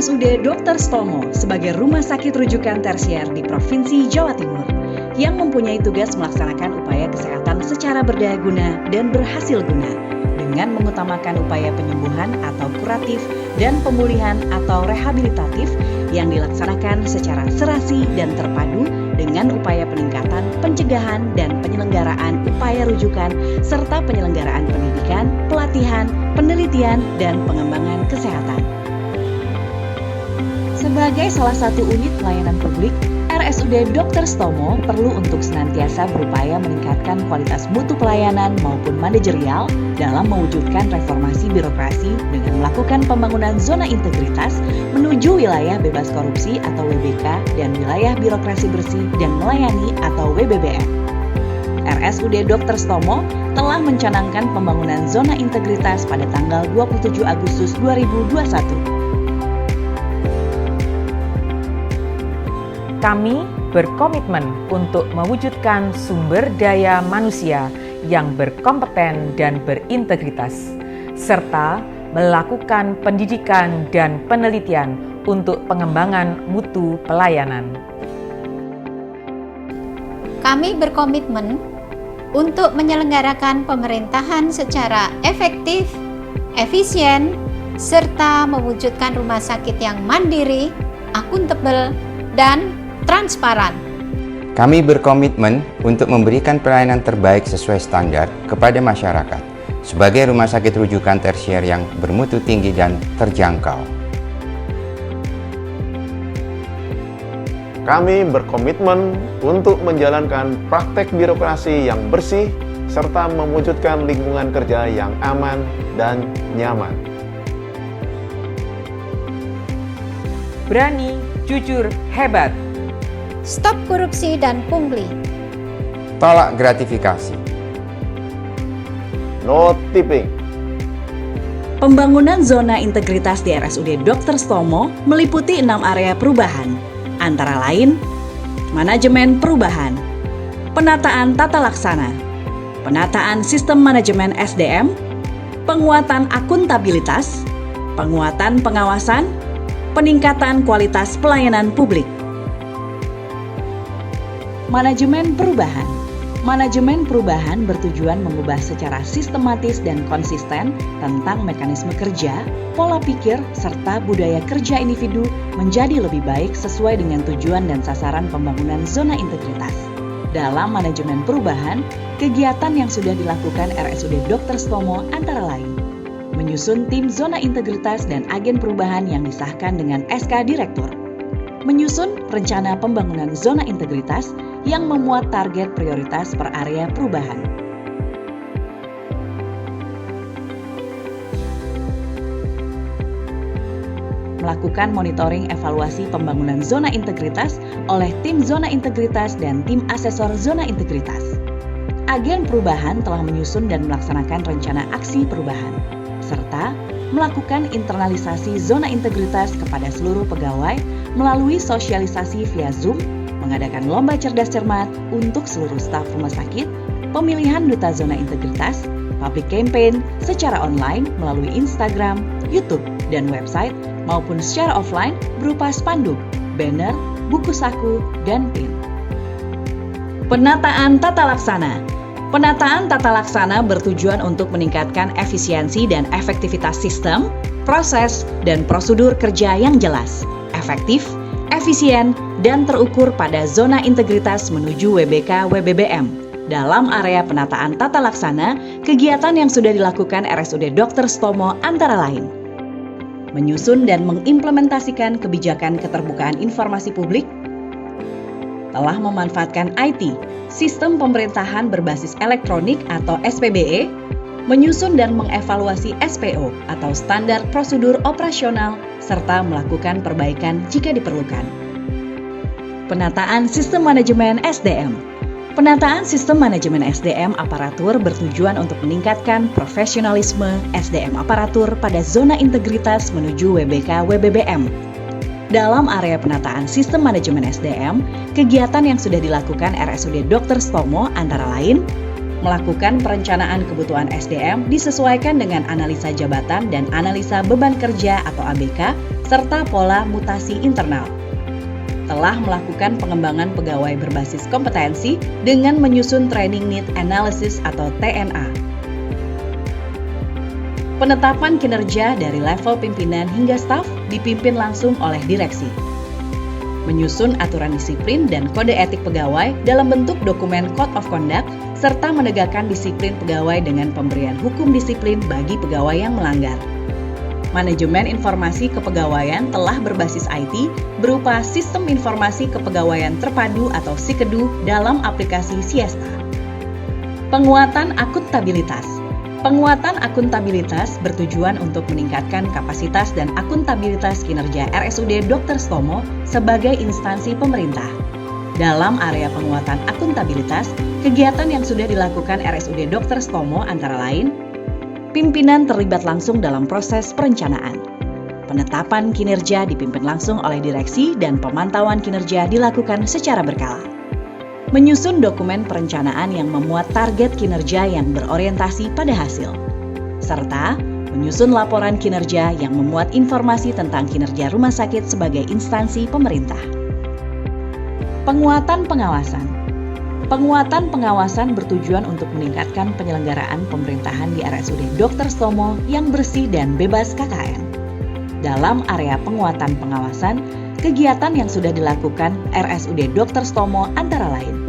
RSUD Dr. Stomo sebagai rumah sakit rujukan tersier di Provinsi Jawa Timur yang mempunyai tugas melaksanakan upaya kesehatan secara berdaya guna dan berhasil guna dengan mengutamakan upaya penyembuhan atau kuratif dan pemulihan atau rehabilitatif yang dilaksanakan secara serasi dan terpadu dengan upaya peningkatan, pencegahan, dan penyelenggaraan upaya rujukan serta penyelenggaraan pendidikan, pelatihan, penelitian, dan pengembangan kesehatan. Sebagai salah satu unit pelayanan publik, RSUD Dr. Stomo perlu untuk senantiasa berupaya meningkatkan kualitas mutu pelayanan maupun manajerial dalam mewujudkan reformasi birokrasi dengan melakukan pembangunan zona integritas menuju wilayah bebas korupsi atau WBK dan wilayah birokrasi bersih dan melayani atau WBBM. RSUD Dr. Stomo telah mencanangkan pembangunan zona integritas pada tanggal 27 Agustus 2021. Kami berkomitmen untuk mewujudkan sumber daya manusia yang berkompeten dan berintegritas, serta melakukan pendidikan dan penelitian untuk pengembangan mutu pelayanan. Kami berkomitmen untuk menyelenggarakan pemerintahan secara efektif, efisien, serta mewujudkan rumah sakit yang mandiri, akuntabel, dan transparan. Kami berkomitmen untuk memberikan pelayanan terbaik sesuai standar kepada masyarakat sebagai rumah sakit rujukan tersier yang bermutu tinggi dan terjangkau. Kami berkomitmen untuk menjalankan praktek birokrasi yang bersih serta mewujudkan lingkungan kerja yang aman dan nyaman. Berani, jujur, hebat. Stop korupsi dan pungli. Tolak gratifikasi. No tipping. Pembangunan zona integritas di RSUD Dr. Stomo meliputi 6 area perubahan, antara lain manajemen perubahan, penataan tata laksana, penataan sistem manajemen SDM, penguatan akuntabilitas, penguatan pengawasan, peningkatan kualitas pelayanan publik. Manajemen perubahan. Manajemen perubahan bertujuan mengubah secara sistematis dan konsisten tentang mekanisme kerja, pola pikir, serta budaya kerja individu menjadi lebih baik sesuai dengan tujuan dan sasaran pembangunan zona integritas. Dalam manajemen perubahan, kegiatan yang sudah dilakukan RSUD Dr. Stomo antara lain menyusun tim zona integritas dan agen perubahan yang disahkan dengan SK Direktur, menyusun rencana pembangunan zona integritas yang memuat target prioritas per area perubahan. Melakukan monitoring evaluasi pembangunan zona integritas oleh tim zona integritas dan tim asesor zona integritas. Agen perubahan telah menyusun dan melaksanakan rencana aksi perubahan, serta melakukan internalisasi zona integritas kepada seluruh pegawai melalui sosialisasi via Zoom, mengadakan lomba cerdas cermat untuk seluruh staf rumah sakit, pemilihan duta zona integritas, public campaign secara online melalui Instagram, YouTube, dan website maupun secara offline berupa spanduk, banner, buku saku, dan pin. Penataan tata laksana. Penataan tata laksana bertujuan untuk meningkatkan efisiensi dan efektivitas sistem, proses, dan prosedur kerja yang jelas, efektif, efisien, dan terukur pada zona integritas menuju WBK WBBM. Dalam area penataan tata laksana, kegiatan yang sudah dilakukan RSUD Dr. Stomo antara lain menyusun dan mengimplementasikan kebijakan keterbukaan informasi publik, telah memanfaatkan IT, Sistem Pemerintahan Berbasis Elektronik atau SPBE, menyusun dan mengevaluasi SPO atau Standar Prosedur Operasional, serta melakukan perbaikan jika diperlukan. Penataan Sistem Manajemen SDM. Penataan Sistem Manajemen SDM aparatur bertujuan untuk meningkatkan profesionalisme SDM aparatur pada zona integritas menuju WBK WBBM. Dalam area penataan sistem manajemen SDM, kegiatan yang sudah dilakukan RSUD Dr. Stomo antara lain melakukan perencanaan kebutuhan SDM disesuaikan dengan analisa jabatan dan analisa beban kerja atau ABK serta pola mutasi internal. Telah melakukan pengembangan pegawai berbasis kompetensi dengan menyusun Training Need Analysis atau TNA. Penetapan kinerja dari level pimpinan hingga staf dipimpin langsung oleh direksi. Menyusun aturan disiplin dan kode etik pegawai dalam bentuk dokumen Code of Conduct, serta menegakkan disiplin pegawai dengan pemberian hukum disiplin bagi pegawai yang melanggar. Manajemen informasi kepegawaian telah berbasis IT berupa Sistem Informasi Kepegawaian Terpadu atau SIKEDU dalam aplikasi Siesta. Penguatan akuntabilitas. Penguatan akuntabilitas bertujuan untuk meningkatkan kapasitas dan akuntabilitas kinerja RSUD Dr. Stomo sebagai instansi pemerintah. Dalam area penguatan akuntabilitas, kegiatan yang sudah dilakukan RSUD Dr. Stomo antara lain: pimpinan terlibat langsung dalam proses perencanaan. Penetapan kinerja dipimpin langsung oleh direksi dan pemantauan kinerja dilakukan secara berkala. Menyusun dokumen perencanaan yang memuat target kinerja yang berorientasi pada hasil. Serta menyusun laporan kinerja yang memuat informasi tentang kinerja rumah sakit sebagai instansi pemerintah. Penguatan pengawasan. Penguatan pengawasan bertujuan untuk meningkatkan penyelenggaraan pemerintahan di RSUD Dr. Stomo yang bersih dan bebas KKN. Dalam area penguatan pengawasan, kegiatan yang sudah dilakukan RSUD Dr. Stomo antara lain: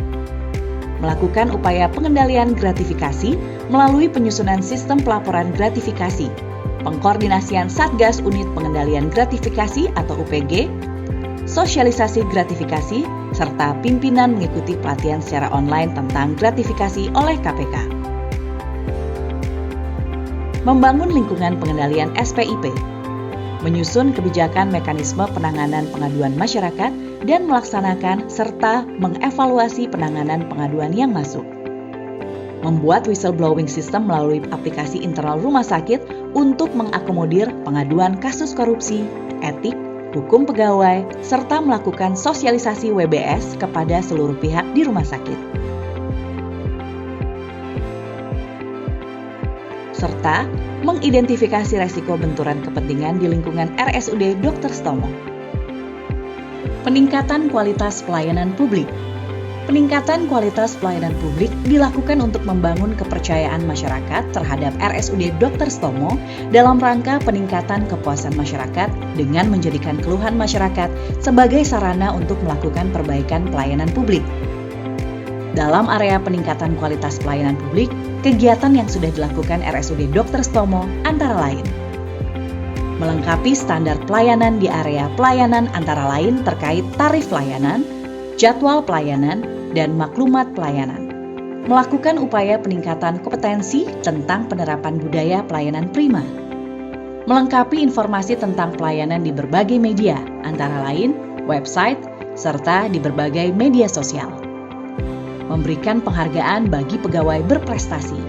melakukan upaya pengendalian gratifikasi melalui penyusunan sistem pelaporan gratifikasi, pengkoordinasian Satgas Unit Pengendalian Gratifikasi atau UPG, sosialisasi gratifikasi, serta pimpinan mengikuti pelatihan secara online tentang gratifikasi oleh KPK. Membangun lingkungan pengendalian SPIP, menyusun kebijakan mekanisme penanganan pengaduan masyarakat dan melaksanakan serta mengevaluasi penanganan pengaduan yang masuk. Membuat whistleblowing system melalui aplikasi internal rumah sakit untuk mengakomodir pengaduan kasus korupsi, etik, hukum pegawai, serta melakukan sosialisasi WBS kepada seluruh pihak di rumah sakit. Serta mengidentifikasi resiko benturan kepentingan di lingkungan RSUD Dr. Stomo. Peningkatan kualitas pelayanan publik. Peningkatan kualitas pelayanan publik dilakukan untuk membangun kepercayaan masyarakat terhadap RSUD Dr. Stomo dalam rangka peningkatan kepuasan masyarakat dengan menjadikan keluhan masyarakat sebagai sarana untuk melakukan perbaikan pelayanan publik. Dalam area peningkatan kualitas pelayanan publik, kegiatan yang sudah dilakukan RSUD Dr. Stomo antara lain: melengkapi standar pelayanan di area pelayanan antara lain terkait tarif pelayanan, jadwal pelayanan, dan maklumat pelayanan. Melakukan upaya peningkatan kompetensi tentang penerapan budaya pelayanan prima. Melengkapi informasi tentang pelayanan di berbagai media, antara lain website, serta di berbagai media sosial. Memberikan penghargaan bagi pegawai berprestasi.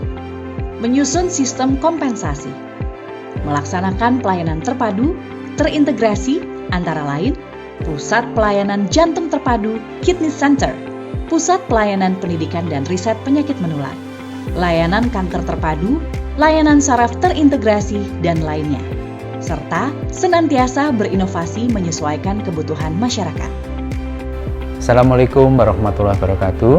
Menyusun sistem kompensasi. Melaksanakan pelayanan terpadu, terintegrasi, antara lain Pusat Pelayanan Jantung Terpadu Kidney Center, Pusat Pelayanan Pendidikan dan Riset Penyakit Menular, layanan kanker terpadu, layanan saraf terintegrasi, dan lainnya, serta senantiasa berinovasi menyesuaikan kebutuhan masyarakat. Assalamualaikum warahmatullahi wabarakatuh.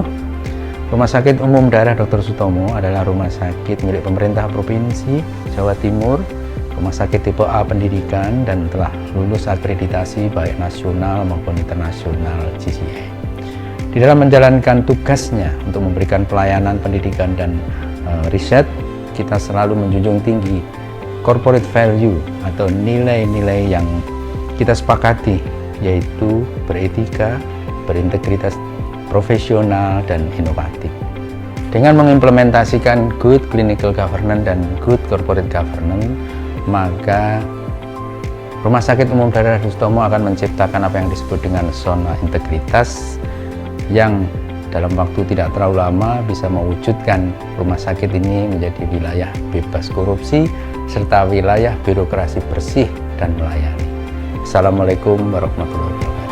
Rumah Sakit Umum Daerah Dr. Sutomo adalah rumah sakit milik pemerintah Provinsi Jawa Timur, rumah sakit tipe A pendidikan dan telah lulus akreditasi baik nasional maupun internasional GCA. Di dalam menjalankan tugasnya untuk memberikan pelayanan pendidikan dan riset, kita selalu menjunjung tinggi corporate value atau nilai-nilai yang kita sepakati, yaitu beretika, berintegritas, profesional, dan inovatif. Dengan mengimplementasikan good clinical governance dan good corporate governance, maka Rumah Sakit Umum Daerah Dr. Sutomo akan menciptakan apa yang disebut dengan zona integritas yang dalam waktu tidak terlalu lama bisa mewujudkan rumah sakit ini menjadi wilayah bebas korupsi serta wilayah birokrasi bersih dan melayani. Assalamualaikum warahmatullahi wabarakatuh.